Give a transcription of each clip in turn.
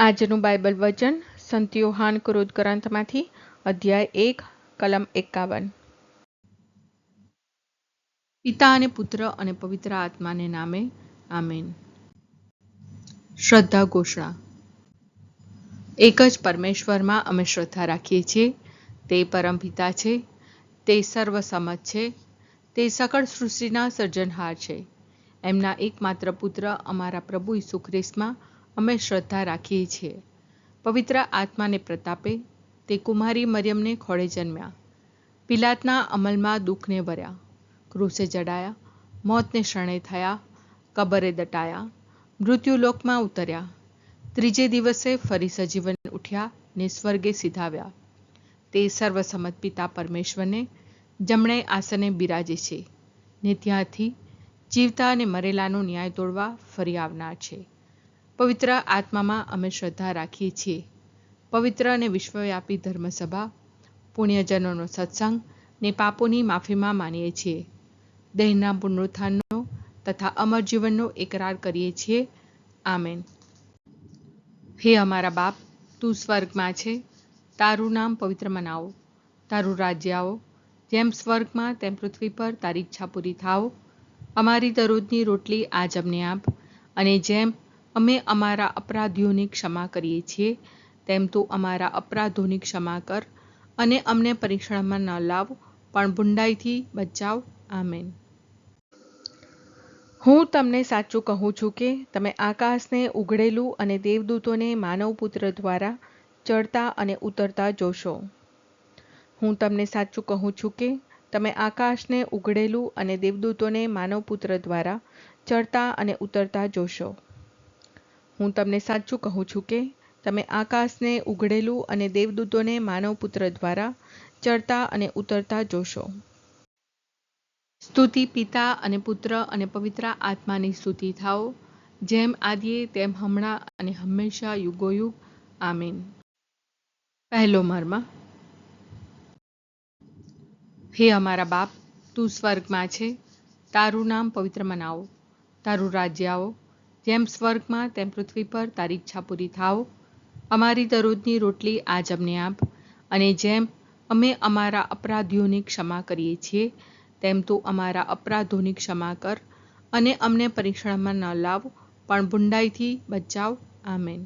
આજનું બાઇબલ વચન સંત યોહાન ક્રોધ ગ્રંથમાંથી અધ્યાય 1 કલમ 51। પિતા અને પુત્ર અને પવિત્ર આત્માને નામે આમેન। શ્રદ્ધા ઘોષણા। એક જ પરમેશ્વરમાં અમે શ્રદ્ધા રાખીએ છીએ। તે પરમપિતા છે, તે સર્વસમત છે, તે સકળ સૃષ્ટિના સર્જનહાર છે। એમના એકમાત્ર પુત્ર અમારા પ્રભુ ઈસુ ખ્રિસ્તમાં અમે શ્રદ્ધા રાખીએ છીએ। પવિત્ર આત્માને પ્રતાપે તે કુમારી મરિયમને ખોળે જન્મ્યા, પિલાતના અમલમાં દુઃખને ભર્યા, ક્રૂસે જડાયા, મોતને શરણે થયા, કબરે દટાયા, મૃત્યુલોકમાં ઉતર્યા, ત્રીજે દિવસે ફરી સજીવન ઉઠ્યા ને સ્વર્ગે સીધાવ્યા। તે સર્વસમત પિતા પરમેશ્વરને જમણે આસને બિરાજે છે ને ત્યાંથી જીવતા અને મરેલાનો ન્યાય તોડવા ફરી આવનાર છે। પવિત્ર આત્મામાં અમે શ્રદ્ધા રાખીએ છીએ। પવિત્ર અને વિશ્વવ્યાપી ધર્મસભા, પુણ્યજનોનો સત્સંગ ને પાપોની માફીમાં માનીએ છીએ। દેહના પુનરુત્થાનનો તથા અમર જીવનનો એકરાર કરીએ છીએ। આમેન। હે અમારા બાપ, તું સ્વર્ગમાં છે, તારું નામ પવિત્ર મનાવો, તારું રાજ્ય આવો, જેમ સ્વર્ગમાં તેમ પૃથ્વી પર તારી ઈચ્છા પૂરી થાવ। અમારી દરરોજની રોટલી આજ અમને આપ, અને જેમ અમે અમારા અપરાધીઓની ક્ષમા કરીએ છીએ તેમ તું અમારા અપરાધોની ક્ષમા કર, અને અમને પરીક્ષણમાં ન લાવ પણ બુંડાઈથી બચાવ। આમેન। હું તમને સાચું કહું છું કે તમે આકાશને ઉઘડેલું અને દેવદૂતોને માનવપુત્ર દ્વારા ચડતા અને ઉતરતા જોશો। હું તમને સાચું કહું છું કે તમે આકાશને ઉઘડેલું અને દેવદૂતોને માનવપુત્ર દ્વારા ચડતા અને ઉતરતા જોશો। હું તમને સાચું કહું છું કે તમે આકાશને ઉઘડેલું અને દેવદૂતોને માનવપુત્ર દ્વારા ચડતા અને ઉતરતા જોશો। સ્તુતિ પિતા અને પુત્ર અને પવિત્ર આત્માની સ્તુતિ થાઓ, જેમ આદિએ તેમ હમણાં અને હંમેશા યુગોયુગ। આમીન। પહેલો મર્મ। હે અમારા બાપ, તું સ્વર્ગમાં છે, તારું નામ પવિત્ર મનાવો, તારું રાજ્ય આવો, જેમ સ્વર્ગમાં તેમ પૃથ્વી પર તારી ઈચ્છા પૂરી થાવ। અમારી દરરોજની રોટલી આજ અમને આપ, અને જેમ અમે અમારા અપરાધીઓની ક્ષમા કરીએ છીએ તેમ તું અમારા અપરાધોની ક્ષમા કર, અને અમને પરીક્ષણમાં ન લાવ પણ બુંડાઈથી બચાવ। આમેન।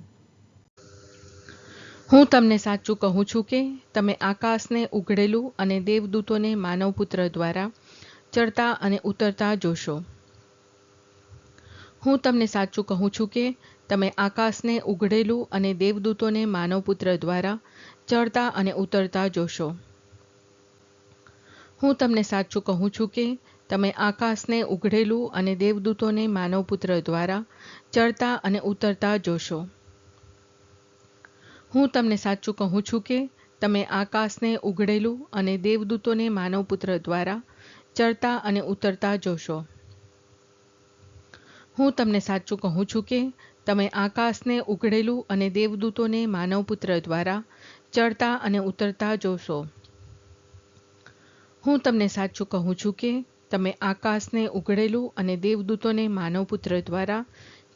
હું તમને સાચું કહું છું કે તમે આકાશને ઉઘડેલું અને દેવદૂતોને માનવપુત્ર દ્વારા ચડતા અને ઉતરતા જોશો। હું તમને સાચું કહું છું કે તમે આકાશને ઉઘડેલું અને દેવદૂતોને માનવપુત્ર દ્વારા ચડતા અને ઉતરતા જોશો। હું તમને સાચું કહું છું કે તમે આકાશને ઉઘડેલું અને દેવદૂતોને માનવપુત્ર દ્વારા ચડતા અને ઉતરતા જોશો। હું તમને સાચું કહું છું કે તમે આકાશને ઉઘડેલું અને દેવદૂતોને માનવપુત્ર દ્વારા ચડતા અને ઉતરતા જોશો। હું તમને સાચું કહું છું કે તમે આકાશને ઉઘડેલું અને દેવદૂતોને માનવપુત્ર દ્વારા ચડતા અને ઉતરતા જોશો। હું તમને સાચું કહું છું કે તમે આકાશને ઉઘડેલું અને દેવદૂતોને માનવપુત્ર દ્વારા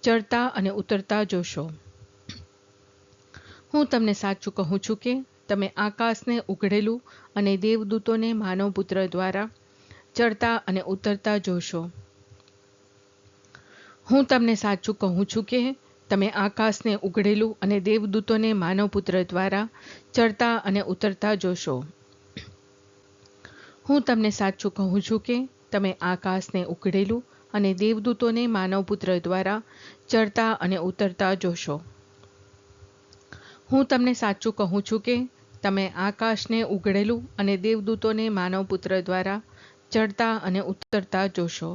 ચડતા અને ઉતરતા જોશો। હું તમને સાચું કહું છું કે તમે આકાશને ઉઘડેલું અને દેવદૂતોને માનવપુત્ર દ્વારા ચડતા અને ઉતરતા જોશો। હું તમને સાચું કહું છું કે તમે આકાશને ઉઘડેલું અને દેવદૂતોને માનવપુત્ર દ્વારા ચડતા અને ઉતરતા જોશો। હું તમને સાચું કહું છું કે તમે આકાશને ઉઘડેલું અને દેવદૂતોને માનવપુત્ર દ્વારા ચડતા અને ઉતરતા જોશો। હું તમને સાચું કહું છું કે તમે આકાશને ઉઘડેલું અને દેવદૂતોને માનવપુત્ર દ્વારા ચડતા અને ઉતરતા જોશો।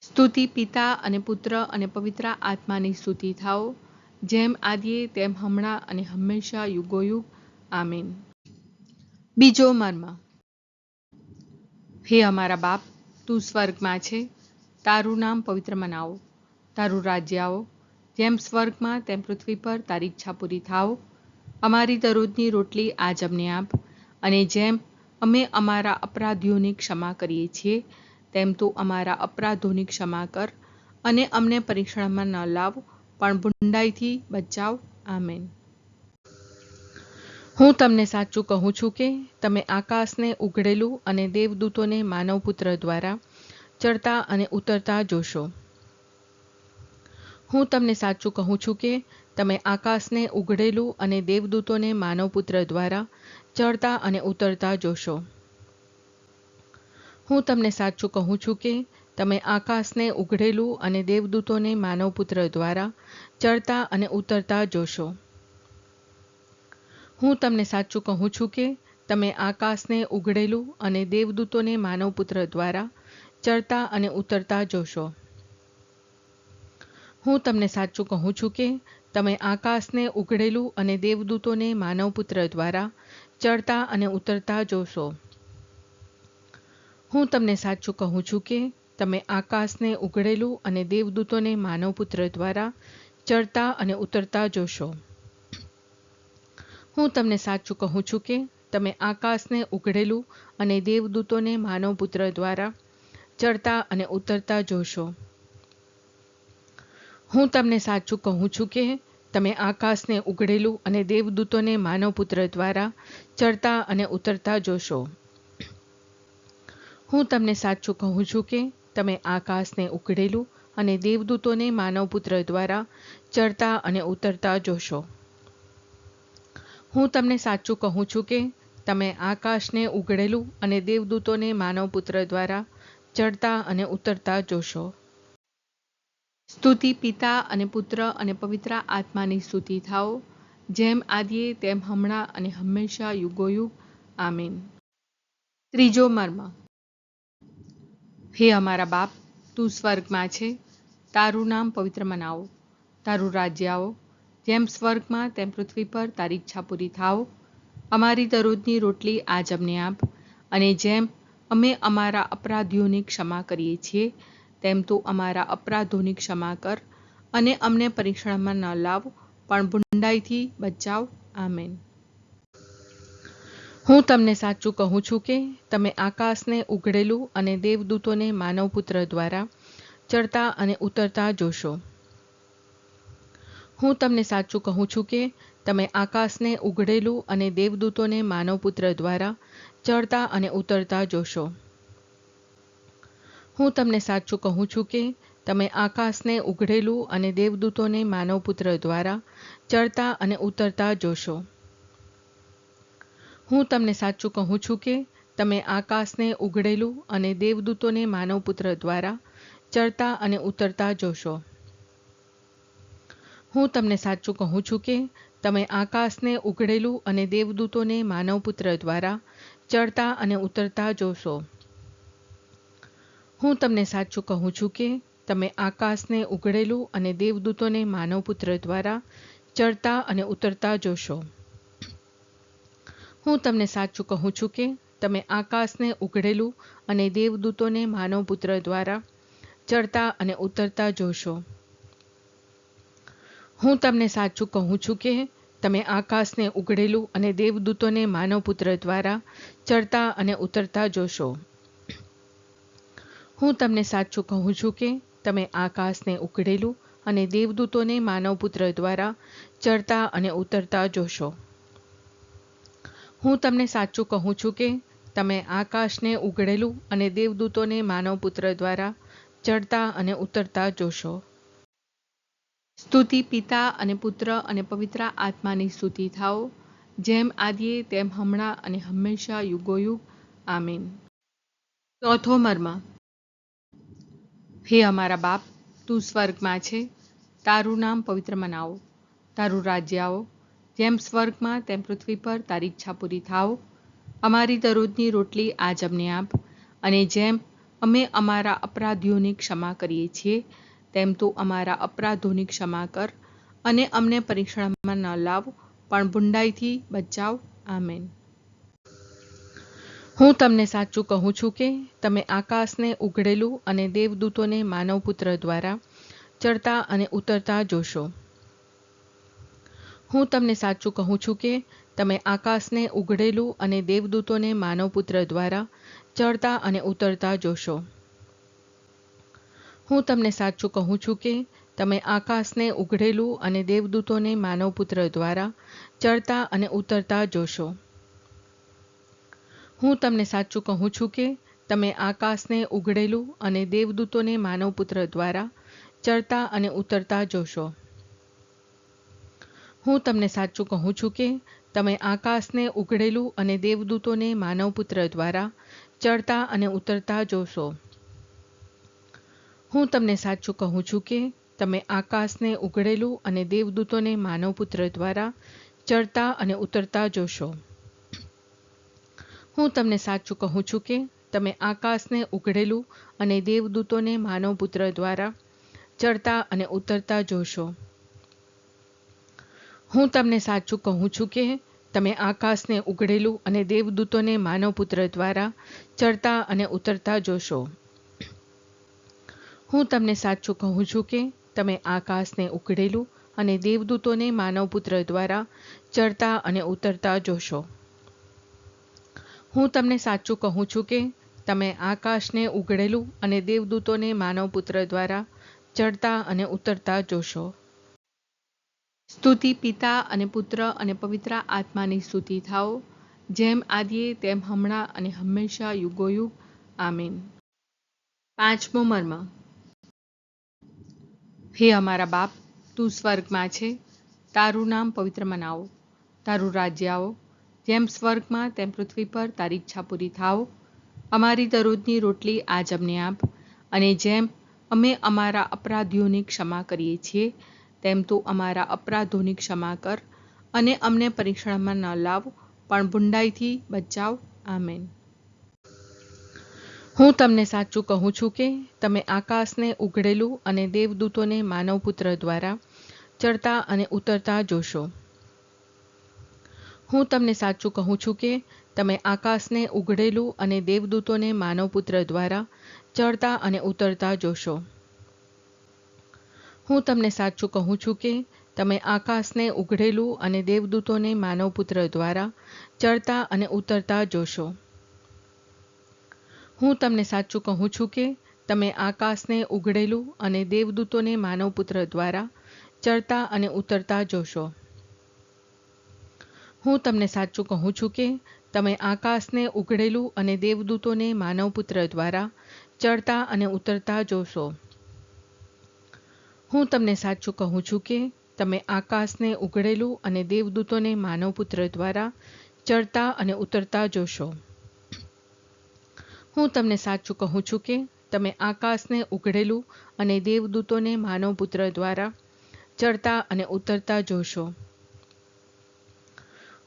સ્તુતિ પિતા અને પુત્ર અને પવિત્ર આત્માની સ્તુતિ થાઓ, જેમ આદિએ તેમ હમણાં અને હંમેશા યુગોયુગ। આમીન। બીજો મર્મ। હે અમારા બાપ, તું સ્વર્ગમાં છે, તારું નામ પવિત્ર મનાવો, તારું રાજ્ય આવો, જેમ સ્વર્ગમાં તેમ પૃથ્વી પર તારી ઈચ્છા પૂરી થાવ। અમારી દરરોજની રોટલી આજ અમને આપ, અને જેમ અમે અમારા અપરાધીઓની ક્ષમા કરીએ છીએ તેમ તું અમારા અપરાધોની ક્ષમા કર, અને અમને પરીક્ષણમાં ન લાવ પણ બુંડાઈથી બચાવ. આમેન. હું તમને સાચું કહું છું કે તમે આકાશને ઉઘડેલું અને દેવદૂતોને માનવપુત્ર દ્વારા ચડતા અને ઉતરતા જોશો. હું તમને સાચું કહું છું કે તમે આકાશને ઉઘડેલું અને દેવદૂતોને માનવપુત્ર દ્વારા ચડતા અને ઉતરતા જોશો. હું તમને સાચું કહું છું કે તમે આકાશને ઉઘડેલું અને દેવદૂતોને માનવપુત્ર દ્વારા ચડતા અને ઉતરતા જોશો. હું તમને સાચું કહું છું કે તમે આકાશને ઉઘડેલું અને દેવદૂતોને માનવપુત્ર દ્વારા ચડતા અને ઉતરતા જોશો. હું તમને સાચું કહું છું કે તમે આકાશને ઉઘડેલું અને દેવદૂતોને માનવપુત્ર દ્વારા ચડતા અને ઉતરતા જોશો. હું તમને સાચું કહું છું કે તમે આકાશને ઉઘડેલું અને દેવદૂતોને માનવપુત્ર દ્વારા ચડતા અને ઉતરતા જોશો. હું તમને સાચું કહું છું કે તમે આકાશને ઉઘડેલું અને દેવદૂતોને માનવપુત્ર દ્વારા ચડતા અને ઉતરતા જોશો. હું તમને સાચું કહું છું કે તમે આકાશને ઉઘડેલું અને દેવદૂતોને માનવપુત્ર દ્વારા ચડતા અને ઉતરતા જોશો. હું તમને સાચું કહું છું કે તમે આકાશને ઉઘડેલું અને દેવદૂતોને માનવપુત્ર દ્વારા ચડતા અને ઉતરતા જોશો. હું તમને સાચું કહું છું કે તમે આકાશને ઉઘડેલું અને દેવદૂતોને માનવપુત્ર દ્વારા ચડતા અને ઉતરતા જોશો. સ્તુતિ પિતા અને પુત્ર અને પવિત્ર આત્માની સ્તુતિ થાઓ, જેમ આદિએ તેમ હમણાં અને હંમેશા યુગોયુગ. આમીન. ત્રીજો મર્મ. હે અમારા બાપ, તું સ્વર્ગમાં છે, તારું નામ પવિત્ર મનાવો, તારું રાજ્ય આવો, જેમ સ્વર્ગમાં તેમ પૃથ્વી પર તારી ઈચ્છા પૂરી થાઓ. અમારી દરરોજની રોટલી આજ અમને આપ, અને જેમ અમે અમારા અપરાધીઓની ક્ષમા કરીએ છીએ તેમ તું અમારા અપરાધોની ક્ષમા કર, અને અમને પરીક્ષણમાં ન લાવ, પણ બુંડાઈથી બચાવ. આમેન. હું તમને સાચું કહું છું કે તમે આકાશને ઉઘડેલું અને દેવદૂતોને માનવપુત્ર દ્વારા ચડતા અને ઉતરતા જોશો. હું તમને સાચું કહું છું કે તમે આકાશને ઉઘડેલું અને દેવદૂતોને માનવપુત્ર દ્વારા ચડતા અને ઉતરતા જોશો. હું તમને સાચું કહું છું કે તમે આકાશને ઉઘડેલું અને દેવદૂતોને માનવપુત્ર દ્વારા ચડતા અને ઉતરતા જોશો. હું તમને સાચું કહું છું કે તમે આકાશને ઉઘડેલું અને દેવદૂતોને માનવપુત્ર દ્વારા ચડતા અને ઉતરતા જોશો. હું તમને સાચું કહું છું કે તમે આકાશને ઉઘડેલું અને દેવદૂતોને માનવપુત્ર દ્વારા ચડતા અને ઉતરતા જોશો. હું તમને સાચું કહું છું કે તમે આકાશને ઉઘડેલું અને દેવદૂતોને માનવપુત્ર દ્વારા ચડતા અને ઉતરતા જોશો. હું તમને સાચું કહું છું કે તમે આકાશને ઉઘડેલું અને દેવદૂતોને માનવપુત્ર દ્વારા ચડતા અને ઉતરતા જોશો. હું તમને સાચું કહું છું કે તમે આકાશને ઉઘડેલું અને દેવદૂતોને માનવપુત્ર દ્વારા ચડતા અને ઉતરતા જોશો. હું તમને સાચું કહું છું કે તમે આકાશને ઉઘડેલું અને દેવદૂતોને માનવપુત્ર દ્વારા ચડતા અને ઉતરતા જોશો. હું તમને સાચું કહું છું કે તમે આકાશને ઉઘડેલું અને દેવદૂતોને માનવપુત્ર દ્વારા ચડતા અને ઉતરતા જોશો. સ્તુતિ પિતા અને પુત્ર અને પવિત્ર આત્માની સ્તુતિ થાઓ, જેમ આદિએ તેમ હમણાં અને હંમેશા યુગોયુગ. આમીન. ચોથો મર્મ. હે અમારા બાપ, તું સ્વર્ગમાં છે, તારું નામ પવિત્ર મનાવો, તારું રાજ્ય આવો, જેમ સ્વર્ગમાં તેમ પૃથ્વી પર તારી ઈચ્છા પૂરી થાઓ. અમારી દરરોજની રોટલી આજ અમને આપ, અને જેમ અમે અમારા અપરાધીઓની ક્ષમા કરીએ છીએ તેમ તું અમારા અપરાધોની ક્ષમા કર, અને અમને પરીક્ષણમાં ન લાવ, પણ બુંડાઈથી બચાવ. આમેન. હું તમને સાચું કહું છું કે તમે આકાશને ઉઘડેલું અને દેવદૂતોને માનવપુત્ર દ્વારા ચડતા અને ઉતરતા જોશો. હું તમને સાચું કહું છું કે તમે આકાશને ઉઘડેલું અને દેવદૂતોને માનવપુત્ર દ્વારા ચડતા અને ઉતરતા જોશો. હું તમને સાચું કહું છું કે તમે આકાશને ઉઘડેલું અને દેવદૂતોને માનવપુત્ર દ્વારા ચડતા અને ઉતરતા જોશો. હું તમને સાચું કહું છું કે તમે આકાશને ઉઘડેલું અને દેવદૂતોને માનવપુત્ર દ્વારા ચડતા અને ઉતરતા જોશો. હું તમને સાચું કહું છું કે તમે આકાશને ઉઘડેલું અને દેવદૂતોને માનવપુત્ર દ્વારા ચડતા અને ઉતરતા જોશો. હું તમને સાચું કહું છું કે તમે આકાશને ઉઘડેલું અને દેવદૂતોને માનવપુત્ર દ્વારા ચડતા અને ઉતરતા જોશો. હું તમને સાચું કહું છું કે તમે આકાશને ઉઘડેલું અને દેવદૂતોને માનવપુત્ર દ્વારા ચડતા અને ઉતરતા જોશો. હું તમને સાચું કહું છું કે તમે આકાશને ઉઘડેલું અને દેવદૂતોને માનવપુત્ર દ્વારા ચડતા અને ઉતરતા જોશો. હું તમને સાચું કહું છું કે તમે આકાશને ઉઘડેલું અને દેવદૂતોને માનવપુત્ર દ્વારા ચડતા અને ઉતરતા જોશો. હું તમને સાચું કહું છું કે તમે આકાશને ઉઘડેલું અને દેવદૂતોને માનવપુત્ર દ્વારા ચડતા અને ઉતરતા જોશો. સ્તુતિ પિતા અને પુત્ર અને પવિત્ર આત્માની સ્તુતિ થાઓ, જેમ આદિએ તેમ હમણાં અને હંમેશા યુગોયુગ. આમીન. પાંચમો મર્મ. હે અમારા બાપ, તું સ્વર્ગમાં છે, તારું નામ પવિત્ર મનાવો, તારું રાજ્ય આવો, જેમ સ્વર્ગમાં તેમ પૃથ્વી પર તારી ઈચ્છા પૂરી થાઓ. અમારી દરરોજની રોટલી આજ અમને આપ, અને જેમ અમે અમારા અપરાધીઓની ક્ષમા કરીએ છીએ, તેમ તું અમારા અપરાધોની ક્ષમા કર, અને અમને પરીક્ષણમાં ન લાવ, પણ બુંડાઈથી બચાવ. આમેન. હું તમને સાચું કહું છું કે તમે આકાશને ઉઘડેલું અને દેવદૂતોને માનવપુત્ર દ્વારા ચડતા અને ઉતરતા જોશો. હું તમને સાચું કહું છું કે તમે આકાશને ઉઘડેલું અને દેવદૂતોને માનવપુત્ર દ્વારા ચડતા અને ઉતરતા જોશો. હું તમને સાચું કહું છું કે તમે આકાશને ઉઘડેલું અને દેવદૂતોને માનવપુત્ર દ્વારા ચડતા અને ઉતરતા જોશો. હું તમને સાચું કહું છું કે તમે આકાશને ઉઘડેલું અને દેવદૂતોને માનવપુત્ર દ્વારા ચડતા અને ઉતરતા જોશો. હું તમને સાચું કહું છું કે તમે આકાશને ઉઘડેલું અને દેવદૂતોને માનવપુત્ર દ્વારા ચડતા અને ઉતરતા જોશો. હું તમને સાચું કહું છું કે તમે આકાશને ઉઘડેલું અને દેવદૂતોને માનવપુત્ર દ્વારા ચડતા અને ઉતરતા જોશો. હું તમને સાચું કહું છું કે તમે આકાશને ઉઘડેલું અને દેવદૂતોને માનવપુત્ર દ્વારા ચડતા અને ઉતરતા જોશો.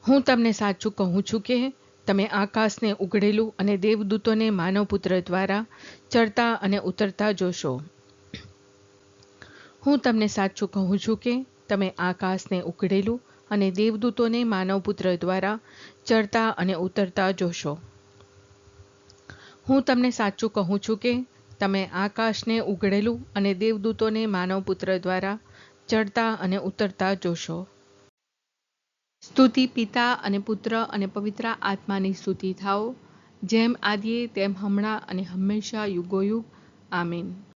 હું તમને સાચું કહું છું કે તમે આકાશને ઉઘડેલું અને દેવદૂતોને માનવપુત્ર દ્વારા ચડતા અને ઉતરતા જોશો. હું તમને સાચું કહું છું કે તમે આકાશને ઉઘડેલું અને દેવદૂતોને માનવપુત્ર દ્વારા ચડતા અને ઉતરતા જોશો. હું તમને સાચું કહું છું કે તમે આકાશને ઉઘડેલું અને દેવદૂતોને માનવપુત્ર દ્વારા ચડતા અને ઉતરતા જોશો. સ્તુતિ પિતા અને પુત્ર અને પવિત્ર આત્માની સ્તુતિ થાઓ, જેમ આદિએ તેમ હમણાં અને હંમેશા યુગોયુગ. આમીન.